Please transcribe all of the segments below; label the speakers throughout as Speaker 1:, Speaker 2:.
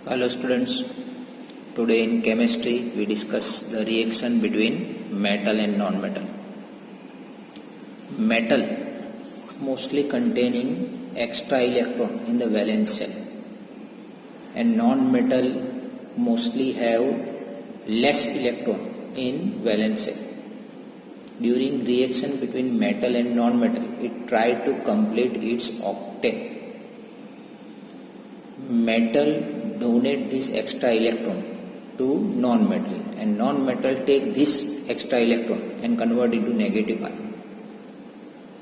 Speaker 1: Hello students, today in chemistry we discuss the reaction between metal and non-metal. Metal mostly containing extra electron in the valence shell and non-metal mostly have less electron in valence shell. During reaction between metal and non-metal, it tries to complete its octane. Metal donate this extra electron to non-metal and non-metal take this extra electron and convert into negative ion.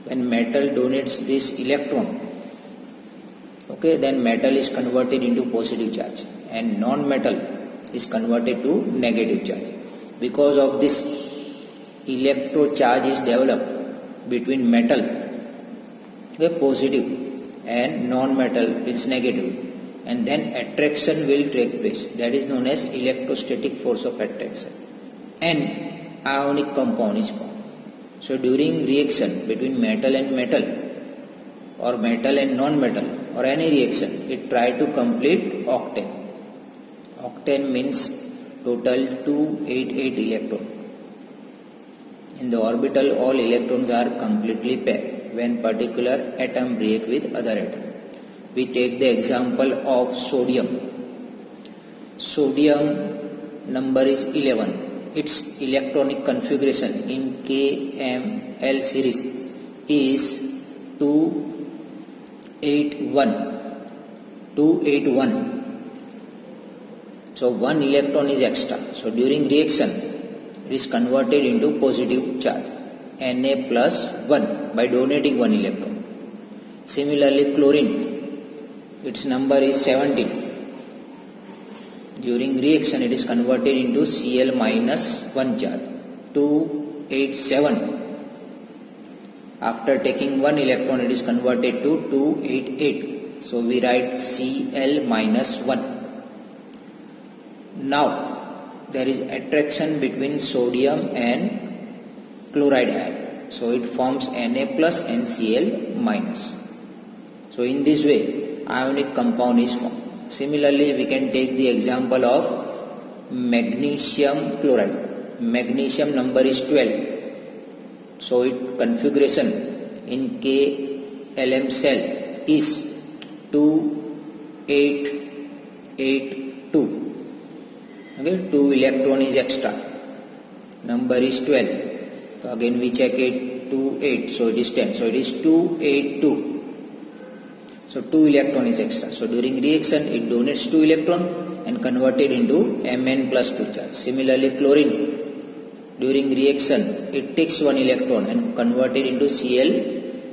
Speaker 1: When metal donates this electron, then metal is converted into positive charge and non-metal is converted to negative charge. Because of this, electro charge is developed between metal, positive, and non-metal is negative. And then attraction will take place. That is known as electrostatic force of attraction. And ionic compound is formed. So during reaction between metal and metal or metal and non-metal or any reaction, it tries to complete octane. Octane means total 288 electron. In the orbital, all electrons are completely paired when particular atom react with other atom. We take the example of sodium. Sodium number is 11. Its electronic configuration in KMl series is 281. 281. So one electron is extra. So during reaction, it is converted into positive charge, Na plus 1 by donating one electron. Similarly, chlorine. Its number is 17. During reaction, it is converted into Cl minus 1 charge, 287. After taking one electron, it is converted to 288. So we write Cl minus 1. Now, there is attraction between sodium and chloride ion. So it forms Na plus and Cl minus. So in this way, ionic compound is formed. Similarly, we can take the example of magnesium chloride. Magnesium number is 12. So its configuration in KLm cell is 2882. 2 electron is extra. Number is 12. So again we check it, 28. So it is 10. So it is 282. So 2 electron is extra. So during reaction, it donates 2 electron and converted into Mn plus 2 charge. Similarly, chlorine. During reaction, it takes 1 electron and converted into Cl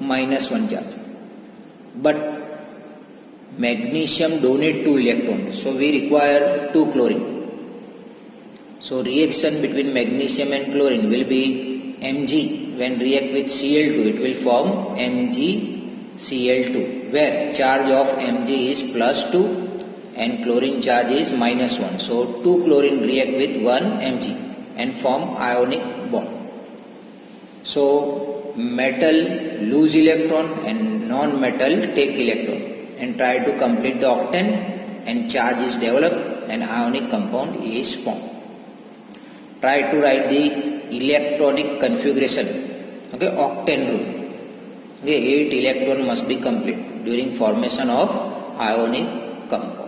Speaker 1: minus 1 charge. But magnesium donate 2 electrons. So we require 2 chlorine. So reaction between magnesium and chlorine will be Mg. When react with Cl2, it will form MgCl2, where charge of Mg is plus 2 and chlorine charge is minus 1. So 2 chlorine react with 1 Mg and form ionic bond. So metal lose electron and non-metal take electron and try to complete the octane, and charge is developed and ionic compound is formed. Try to write the electronic configuration, octane rule. 8 electron must be complete during formation of ionic compound.